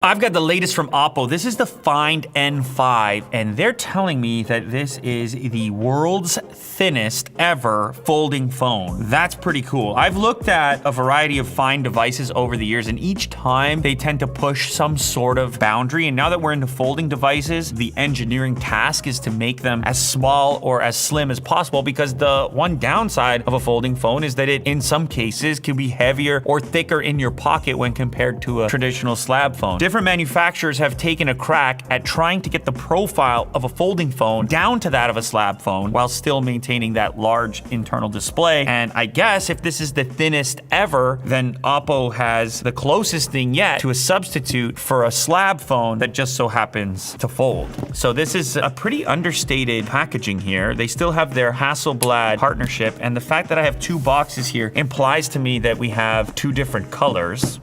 I've got the latest from Oppo. This is the Find N5, and they're telling me that this is the world's thinnest ever folding phone. That's pretty cool. I've looked at a variety of Find devices over the years, and each time they tend to push some sort of boundary. And now that we're into folding devices, the engineering task is to make them as small or as slim as possible, because the one downside of a folding phone is that it, in some cases, can be heavier or thicker in your pocket when compared to a traditional slab phone. Different manufacturers have taken a crack at trying to get the profile of a folding phone down to that of a slab phone while still maintaining that large internal display. And I guess if this is the thinnest ever, then Oppo has the closest thing yet to a substitute for a slab phone that just so happens to fold. So this is a pretty understated packaging here. They still have their Hasselblad partnership, and the fact that I have two boxes here implies to me that we have two different colors.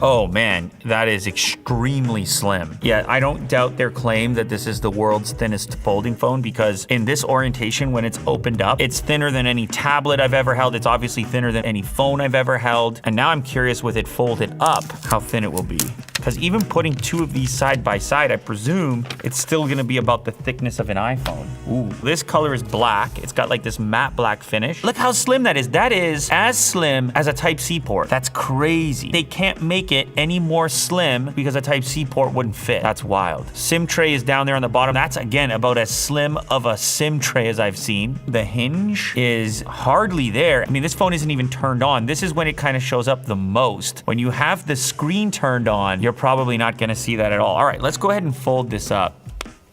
Oh man, that is extremely slim. Yeah, I don't doubt their claim that this is the world's thinnest folding phone, because in this orientation, when it's opened up, it's thinner than any tablet I've ever held. It's obviously thinner than any phone I've ever held. And now I'm curious with it folded up, how thin it will be. Because even putting two of these side by side, I presume it's still gonna be about the thickness of an iPhone. Ooh, this color is black. It's got like this matte black finish. Look how slim that is. That is as slim as a Type-C port. That's crazy. They can't make it any more slim because a Type-C port wouldn't fit. That's wild. SIM tray is down there on the bottom. That's again about as slim of a SIM tray as I've seen. The hinge is hardly there. I mean, this phone isn't even turned on. This is when it kind of shows up the most. When you have the screen turned on, you're probably not gonna see that at all. All right, let's go ahead and fold this up.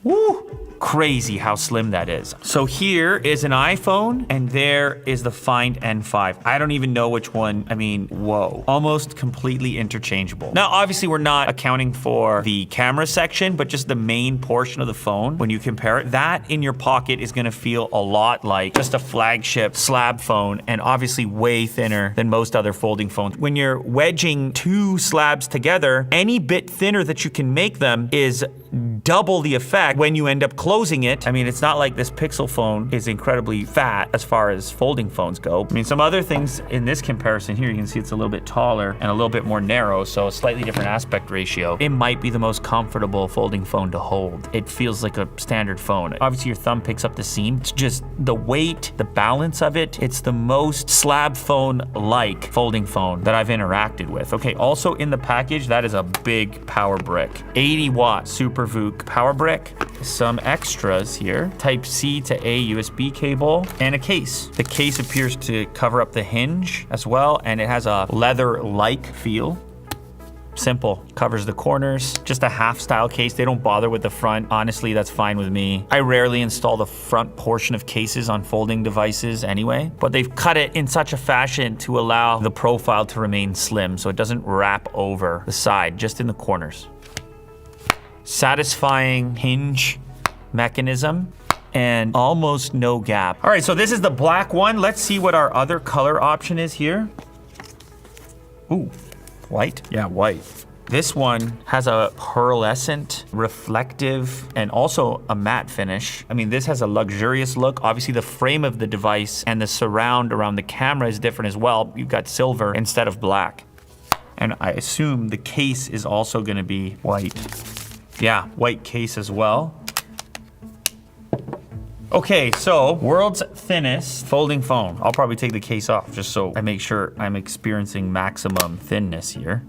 Woo! Crazy how slim that is. So here is an iPhone, and there is the Find N5. I don't even know which one. I mean, whoa. Almost completely interchangeable. Now, obviously, we're not accounting for the camera section, but just the main portion of the phone. When you compare it, that in your pocket is gonna feel a lot like just a flagship slab phone, and obviously way thinner than most other folding phones. When you're wedging two slabs together, any bit thinner that you can make them is double the effect when you end up closing it. I mean, it's not like this Pixel phone is incredibly fat as far as folding phones go. I mean, some other things in this comparison here, you can see it's a little bit taller and a little bit more narrow, so a slightly different aspect ratio. It might be the most comfortable folding phone to hold. It feels like a standard phone. Obviously, your thumb picks up the seam. It's just the weight, the balance of it. It's the most slab phone-like folding phone that I've interacted with. Okay, also in the package, that is a big power brick. 80-watt Super VOOC power brick. Some extras here. Type-C to A USB cable, and a case. The case appears to cover up the hinge as well, and it has a leather-like feel. Simple, covers the corners. Just a half-style case. They don't bother with the front. Honestly, that's fine with me. I rarely install the front portion of cases on folding devices anyway, but they've cut it in such a fashion to allow the profile to remain slim, so it doesn't wrap over the side, just in the corners. Satisfying hinge mechanism, and almost no gap. All right, so this is the black one. Let's see what our other color option is here. Ooh, white? Yeah, white. This one has a pearlescent, reflective, and also a matte finish. I mean, this has a luxurious look. Obviously, the frame of the device and the surround around the camera is different as well. You've got silver instead of black. And I assume the case is also gonna be white. Yeah, white case as well. Okay, so world's thinnest folding phone. I'll probably take the case off just so I make sure I'm experiencing maximum thinness here.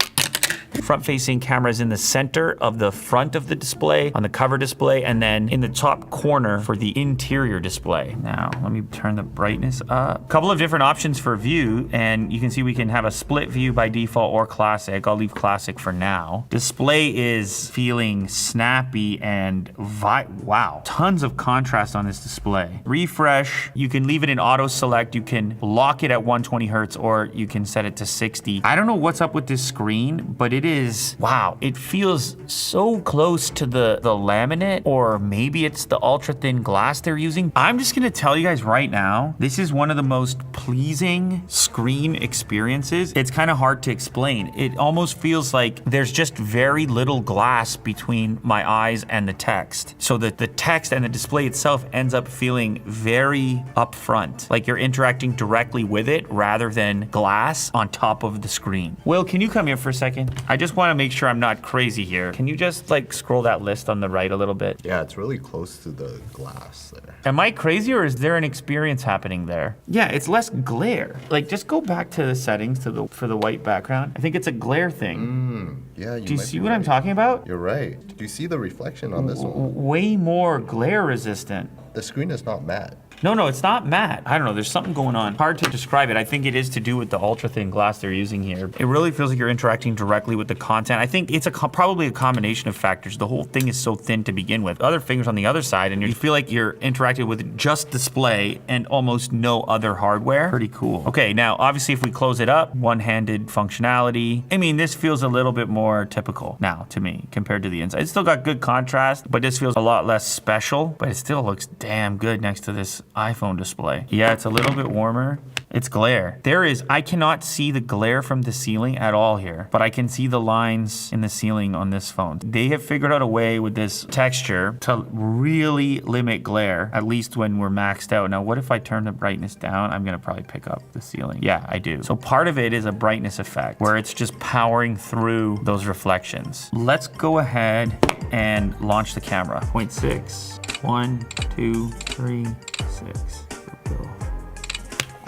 Front-facing camera is in the center of the front of the display, on the cover display, and then in the top corner for the interior display. Now, let me turn the brightness up. A couple of different options for view, and you can see we can have a split view by default or classic. I'll leave classic for now. Display is feeling snappy and wow. Tons of contrast on this display. Refresh, you can leave it in auto select, you can lock it at 120 Hertz, or you can set it to 60. I don't know what's up with this screen, but it it is, wow, it feels so close to the laminate, or maybe it's the ultra thin glass they're using. I'm just gonna tell you guys right now, this is one of the most pleasing screen experiences. It's kind of hard to explain. It almost feels like there's just very little glass between my eyes and the text, so that the text and the display itself ends up feeling very upfront, like you're interacting directly with it rather than glass on top of the screen. Will, can you come here for a second? I just want to make sure I'm not crazy here. Can you just like scroll that list on the right a little bit? Yeah, it's really close to the glass there. Am I crazy, or is there an experience happening there? Yeah, it's less glare. Like, just go back to the settings for the white background. I think it's a glare thing. Yeah, Do you see what I'm talking about? You're right. Do you see the reflection on this one? Way more glare resistant. The screen is not matte. No, it's not matte. I don't know, there's something going on. Hard to describe it. I think it is to do with the ultra thin glass they're using here. It really feels like you're interacting directly with the content. I think it's probably a combination of factors. The whole thing is so thin to begin with. Other fingers on the other side, and you feel like you're interacting with just display and almost no other hardware. Pretty cool. Okay, now obviously if we close it up, one-handed functionality. I mean, this feels a little bit more typical now to me compared to the inside. It's still got good contrast, but this feels a lot less special, but it still looks damn good next to this iPhone display. Yeah, it's a little bit warmer. It's glare. I cannot see the glare from the ceiling at all here, but I can see the lines in the ceiling on this phone. They have figured out a way with this texture to really limit glare, at least when we're maxed out. Now, what if I turn the brightness down? I'm gonna probably pick up the ceiling. Yeah, I do. So part of it is a brightness effect where it's just powering through those reflections. Let's go ahead and launch the camera. 0.6, 1, 2, 3, 6.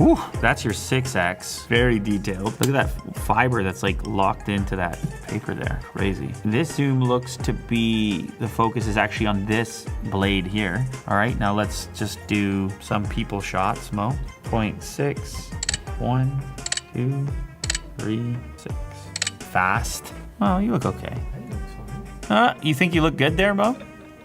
Ooh, that's your 6X. Very detailed. Look at that fiber that's like locked into that paper there. Crazy. This zoom looks to be, the focus is actually on this blade here. All right, now let's just do some people shots, Mo. 0.6, 1, 2, 3, 6. Fast. Oh, you look okay. You think you look good there, Mo?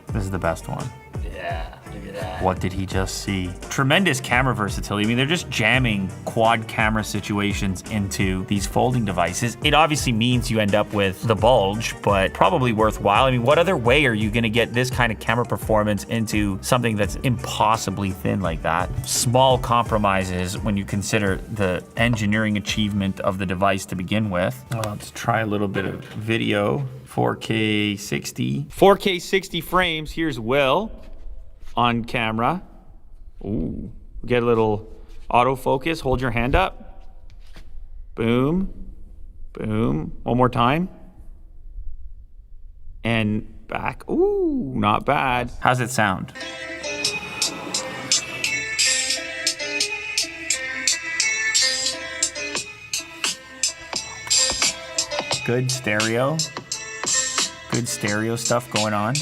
This is the best one. Yeah, look at that. What did he just see? Tremendous camera versatility. I mean, they're just jamming quad camera situations into these folding devices. It obviously means you end up with the bulge, but probably worthwhile. I mean, what other way are you gonna get this kind of camera performance into something that's impossibly thin like that? Small compromises when you consider the engineering achievement of the device to begin with. Let's try a little bit of video. 4K 60. 4K 60 frames. Here's Will on camera. Ooh, get a little autofocus. Hold your hand up. Boom, boom. One more time. And back. Ooh, not bad. How's it sound? Good stereo. Good stereo stuff going on.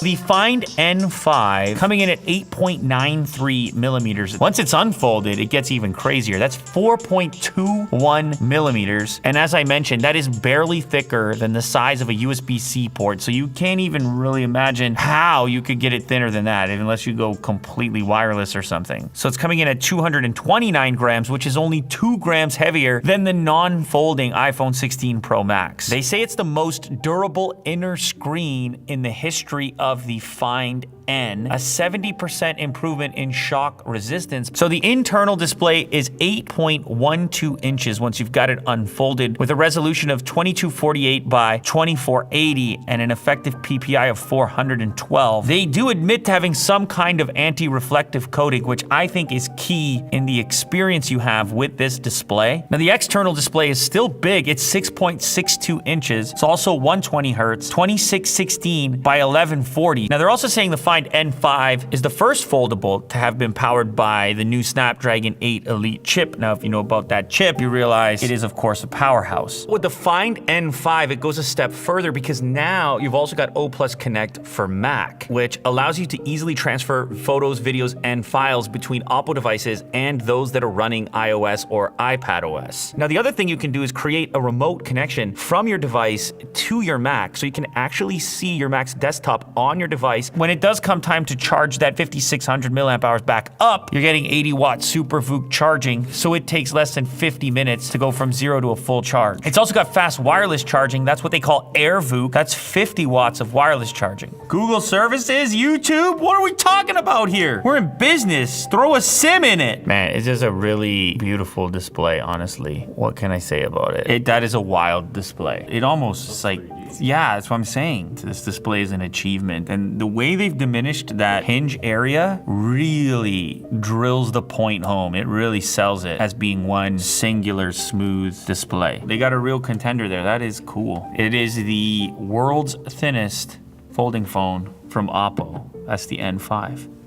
The Find N5 coming in at 8.93 millimeters. Once it's unfolded, it gets even crazier. That's 4.21 millimeters. And as I mentioned, that is barely thicker than the size of a USB-C port. So you can't even really imagine how you could get it thinner than that unless you go completely wireless or something. So it's coming in at 229 grams, which is only 2 grams heavier than the non-folding iPhone 16 Pro Max. They say it's the most durable inner screen in the history of the Find N, a 70% improvement in shock resistance. So the internal display is 8.12 inches once you've got it unfolded, with a resolution of 2248 by 2480 and an effective PPI of 412. They do admit to having some kind of anti-reflective coating, which I think is key in the experience you have with this display. Now the external display is still big. It's 6.62 inches. It's also 120 hertz, 2616 by 1140. Now they're also saying the Find N5 is the first foldable to have been powered by the new Snapdragon 8 Elite chip. Now, if you know about that chip, you realize it is, of course, a powerhouse. With the Find N5, it goes a step further because now you've also got O+ Connect for Mac, which allows you to easily transfer photos, videos, and files between Oppo devices and those that are running iOS or iPadOS. Now, the other thing you can do is create a remote connection from your device to your Mac, so you can actually see your Mac's desktop on your device when it does come time to charge that 5600 milliamp hours back up, you're getting 80 watt super VOOC charging, so it takes less than 50 minutes to go from 0 to a full charge. It's also got fast wireless charging. That's what they call Air VOOC. That's 50 watts of wireless charging. Google services, YouTube, what are we talking about here? We're in business. Throw a SIM in it. Man, it's just a really beautiful display, honestly. What can I say about it? That is a wild display. It almost is like, yeah, that's what I'm saying. This display is an achievement. And the way they've diminished that hinge area really drills the point home. It really sells it as being one singular smooth display. They got a real contender there. That is cool. It is the world's thinnest folding phone from Oppo. That's the N5.